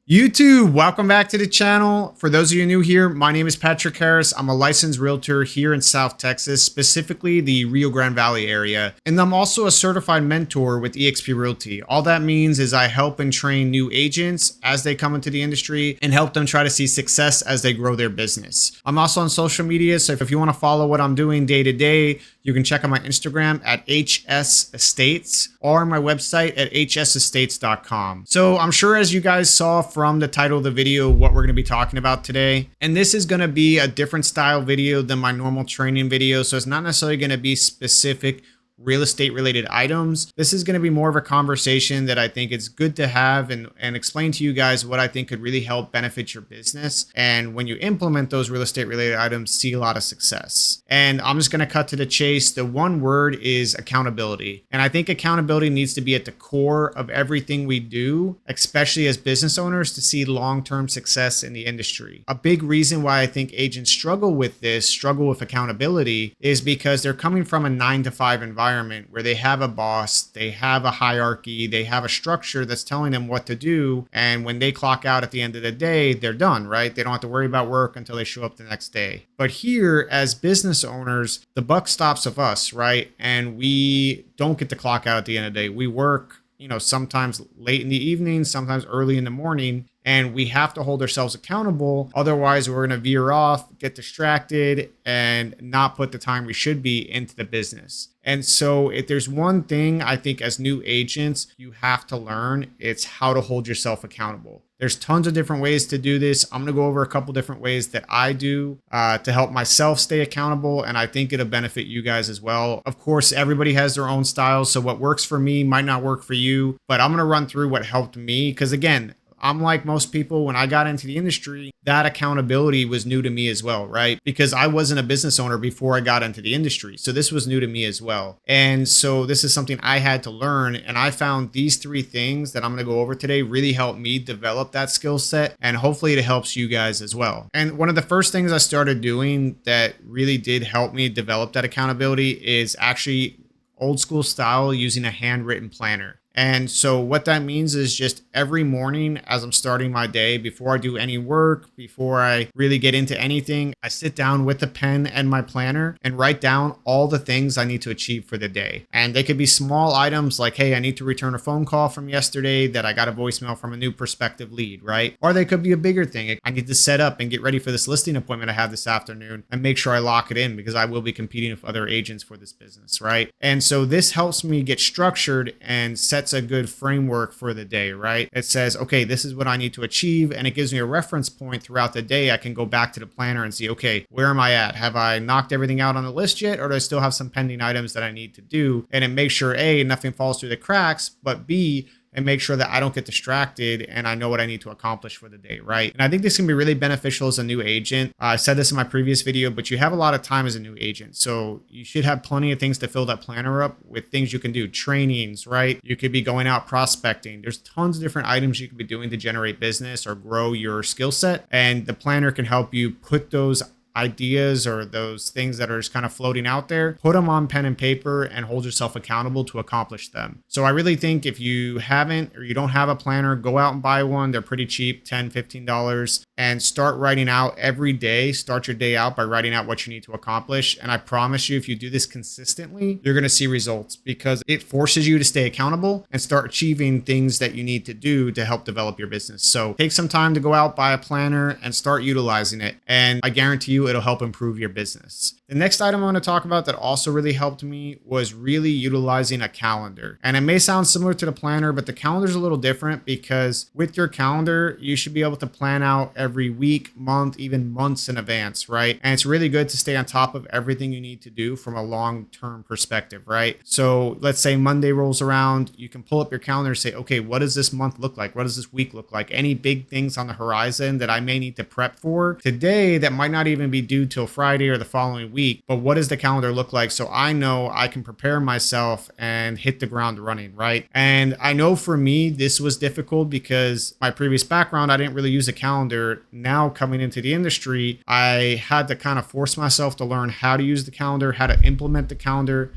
YouTube, welcome back to the channel. For those of you new here, my name is Patrick Harris. I'm a licensed realtor here in South Texas, specifically the Rio Grande Valley area. And I'm also a certified mentor with eXp Realty. All that means is I help and train new agents as they come into the industry and help them try to see success as they grow their business. I'm also on social media, so if you want to follow what I'm doing day to day, you can check out my Instagram at HS Estates or my website at hsestates.com. So I'm sure as you guys saw from the title of the video what we're going to be talking about today. And this is going to be a different style video than my normal training video. So it's not necessarily going to be specific real estate related items. This is going to be more of a conversation that I think it's good to have and explain to you guys what I think could really help benefit your business. And when you implement those real estate related items, see a lot of success. And I'm just going to cut to the chase. The one word is accountability. And I think accountability needs to be at the core of everything we do, especially as business owners, to see long-term success in the industry. A big reason why I think agents struggle with accountability, is because they're coming from a 9-to-5 environment where they have a boss, they have a hierarchy, they have a structure that's telling them what to do. And when they clock out at the end of the day, they're done, right? They don't have to worry about work until they show up the next day. But here, as business owners, the buck stops with us, right? And we don't get to clock out at the end of the day. We work, sometimes late in the evening, sometimes early in the morning, and we have to hold ourselves accountable. Otherwise, we're going to veer off, get distracted, and not put the time we should be into the business. And so if there's one thing I think as new agents you have to learn, it's how to hold yourself accountable. There's tons of different ways to do this. I'm going to go over a couple different ways that I do to help myself stay accountable, and I think it'll benefit you guys as well. Of course, everybody has their own style, so what works for me might not work for you, but I'm going to run through what helped me, because again, I'm like most people, when I got into the industry, that accountability was new to me as well, right? Because I wasn't a business owner before I got into the industry. So this was new to me as well. And so this is something I had to learn. And I found these 3 things that I'm going to go over today really helped me develop that skill set. And hopefully it helps you guys as well. And one of the first things I started doing that really did help me develop that accountability is actually old school style, using a handwritten planner. And so what that means is just every morning as I'm starting my day, before I do any work, before I really get into anything, I sit down with a pen and my planner and write down all the things I need to achieve for the day. And they could be small items like, hey, I need to return a phone call from yesterday that I got a voicemail from a new prospective lead, right? Or they could be a bigger thing. I need to set up and get ready for this listing appointment I have this afternoon and make sure I lock it in, because I will be competing with other agents for this business, right? And so this helps me get structured and sets a good framework for the day, right? It says, okay, this is what I need to achieve, and it gives me a reference point throughout the day. I can go back to the planner and see, okay, where am I at? Have I knocked everything out on the list yet, or do I still have some pending items that I need to do? And it makes sure A, nothing falls through the cracks, but B, and make sure that I don't get distracted and I know what I need to accomplish for the day, right? And I think this can be really beneficial as a new agent. I said this in my previous video, but you have a lot of time as a new agent. So you should have plenty of things to fill that planner up with, things you can do, trainings, right? You could be going out prospecting. There's tons of different items you could be doing to generate business or grow your skill set. And the planner can help you put those ideas or those things that are just kind of floating out there, put them on pen and paper and hold yourself accountable to accomplish them. So I really think if you haven't, or you don't have a planner, go out and buy one. They're pretty cheap, $10, $15, and start writing out every day. Start your day out by writing out what you need to accomplish. And I promise you, if you do this consistently, you're going to see results, because it forces you to stay accountable and start achieving things that you need to do to help develop your business. So take some time to go out, buy a planner, and start utilizing it. And I guarantee you, it'll help improve your business. The next item I want to talk about that also really helped me was really utilizing a calendar. And it may sound similar to the planner, but the calendar is a little different, because with your calendar, you should be able to plan out every week, month, even months in advance, right? And it's really good to stay on top of everything you need to do from a long-term perspective, right? So let's say Monday rolls around, you can pull up your calendar and say, okay, what does this month look like? What does this week look like? Any big things on the horizon that I may need to prep for today that might not even be due till Friday or the following week, but what does the calendar look like so I know I can prepare myself and hit the ground running, right? And I know for me, this was difficult because my previous background, I didn't really use a calendar. Now coming into the industry, I had to kind of force myself to learn how to use the calendar, how to implement the calendar,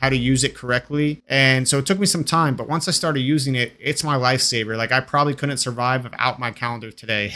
how to use it correctly. And so it took me some time, but once I started using it, it's my lifesaver. Like I probably couldn't survive without my calendar today.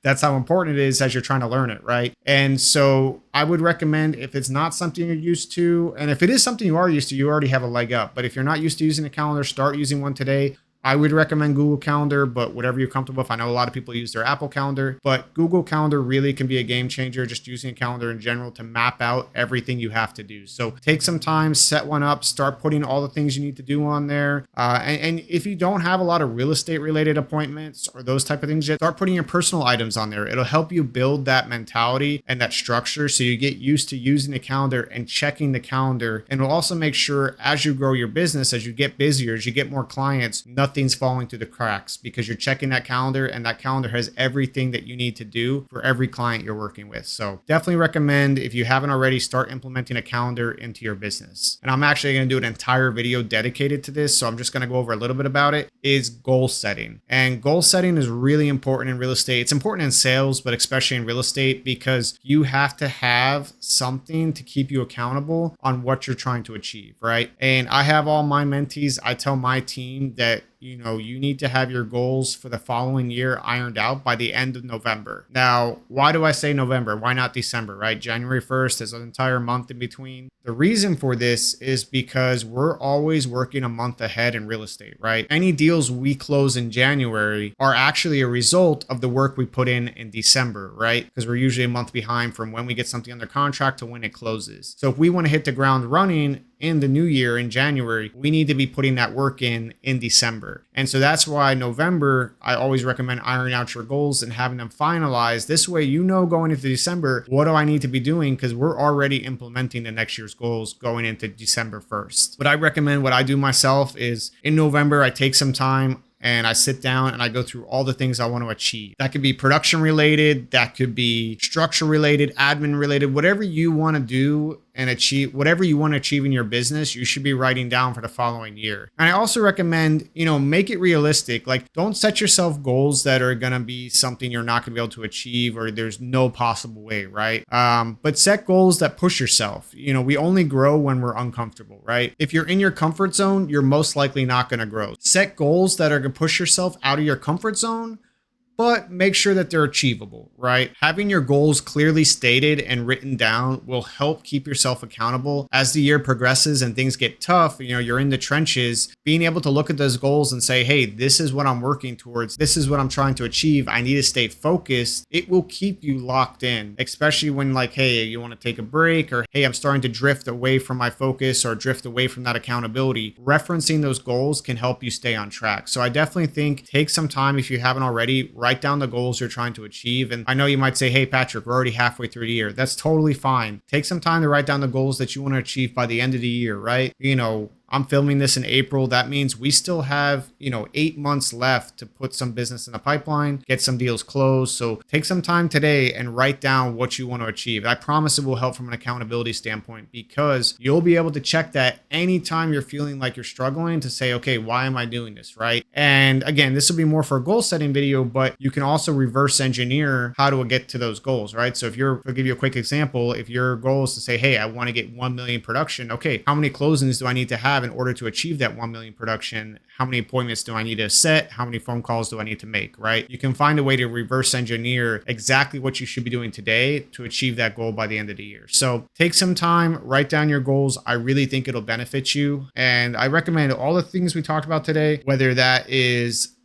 That's how important it is as you're trying to learn it, right? And so I would recommend, if it's not something you're used to, and if it is something you are used to, you already have a leg up. But if you're not used to using a calendar, start using one today. I would recommend Google Calendar, but whatever you're comfortable with. I know a lot of people use their Apple Calendar, but Google Calendar really can be a game changer, just using a calendar in general to map out everything you have to do. So take some time, set one up, start putting all the things you need to do on there. And if you don't have a lot of real estate related appointments or those type of things yet, start putting your personal items on there. It'll help you build that mentality and that structure so you get used to using the calendar and checking the calendar. And it'll also make sure as you grow your business, as you get busier, as you get more clients, nothing's falling through the cracks because you're checking that calendar, and that calendar has everything that you need to do for every client you're working with. So definitely recommend, if you haven't already, start implementing a calendar into your business. And I'm actually going to do an entire video dedicated to this, so I'm just going to go over a little bit about it, is goal setting. And goal setting is really important in real estate. It's important in sales, but especially in real estate, because you have to have something to keep you accountable on what you're trying to achieve, right? And I have all my mentees, I tell my team that you need to have your goals for the following year ironed out by the end of November. Now, why do I say November? Why not December, right? January 1st, there's an entire month in between. The reason for this is because we're always working a month ahead in real estate, right? Any deals we close in January are actually a result of the work we put in December, right? Because we're usually a month behind from when we get something under contract to when it closes. So if we want to hit the ground running in the new year in January, we need to be putting that work in December. And so that's why November, I always recommend ironing out your goals and having them finalized. This way, going into December, what do I need to be doing? Because we're already implementing the next year's goals going into December 1st. What I recommend, what I do myself is in November, I take some time and I sit down and I go through all the things I want to achieve. That could be production related, that could be structure related, admin related, whatever you want to do and achieve, whatever you want to achieve in your business, you should be writing down for the following year. And I also recommend, make it realistic. Like, don't set yourself goals that are going to be something you're not going to be able to achieve or there's no possible way, right? But set goals that push yourself. We only grow when we're uncomfortable, right? If you're in your comfort zone, you're most likely not going to grow. Set goals that are going to push yourself out of your comfort zone, but make sure that they're achievable, right? Having your goals clearly stated and written down will help keep yourself accountable as the year progresses and things get tough. You're in the trenches. Being able to look at those goals and say, hey, this is what I'm working towards. This is what I'm trying to achieve. I need to stay focused. It will keep you locked in, especially when hey, you want to take a break, or hey, I'm starting to drift away from my focus or drift away from that accountability. Referencing those goals can help you stay on track. So I definitely think take some time, if you haven't already, write down the goals you're trying to achieve. And I know you might say, hey, Patrick, we're already halfway through the year. That's totally fine. Take some time to write down the goals that you want to achieve by the end of the year, right? I'm filming this in April. That means we still have, 8 months left to put some business in the pipeline, get some deals closed. So take some time today and write down what you want to achieve. I promise it will help from an accountability standpoint, because you'll be able to check that anytime you're feeling like you're struggling to say, okay, why am I doing this, right? And again, this will be more for a goal setting video, but you can also reverse engineer how to get to those goals, right? So I'll give you a quick example. If your goal is to say, hey, I want to get 1 million production. Okay, how many closings do I need to have in order to achieve that 1 million production? How many appointments do I need to set? How many phone calls do I need to make, right? You can find a way to reverse engineer exactly what you should be doing today to achieve that goal by the end of the year. So take some time, write down your goals. I really think it'll benefit you. And I recommend all the things we talked about today, whether that is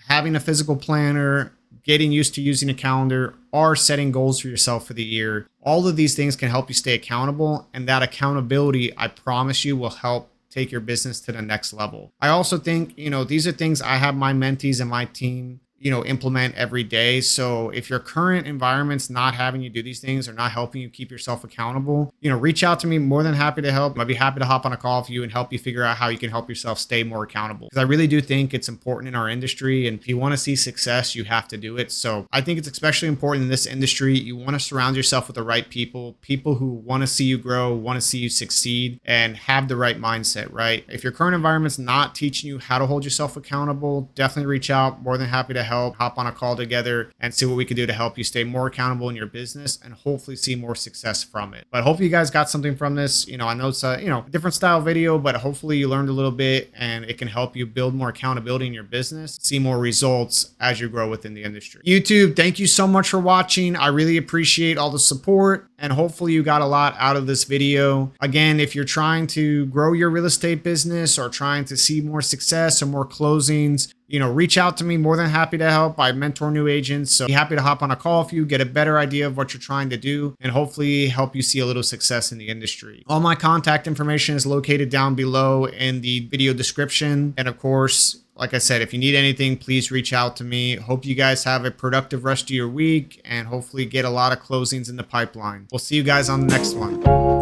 having a physical planner, getting used to using a calendar, or setting goals for yourself for the year. All of these things can help you stay accountable. And that accountability, I promise you, will help take your business to the next level. I also think, these are things I have my mentees and my team, implement every day. So if your current environment's not having you do these things or not helping you keep yourself accountable, reach out to me. More than happy to help. I'd be happy to hop on a call with you and help you figure out how you can help yourself stay more accountable. Because I really do think it's important in our industry. And if you want to see success, you have to do it. So I think it's especially important in this industry. You want to surround yourself with the right people who want to see you grow, want to see you succeed, and have the right mindset, right? If your current environment's not teaching you how to hold yourself accountable, definitely reach out. More than happy to help hop on a call together and see what we can do to help you stay more accountable in your business and hopefully see more success from it. But hopefully you guys got something from this. I know it's a different style video, but hopefully you learned a little bit and it can help you build more accountability in your business, see more results as you grow within the industry. YouTube, thank you so much for watching. I really appreciate all the support, and hopefully you got a lot out of this video. Again, if you're trying to grow your real estate business or trying to see more success or more closings, reach out to me. More than happy to help. I mentor new agents, so be happy to hop on a call with you, get a better idea of what you're trying to do, and hopefully help you see a little success in the industry. All my contact information is located down below in the video description. And of course, like I said, if you need anything, please reach out to me. Hope you guys have a productive rest of your week and hopefully get a lot of closings in the pipeline. We'll see you guys on the next one.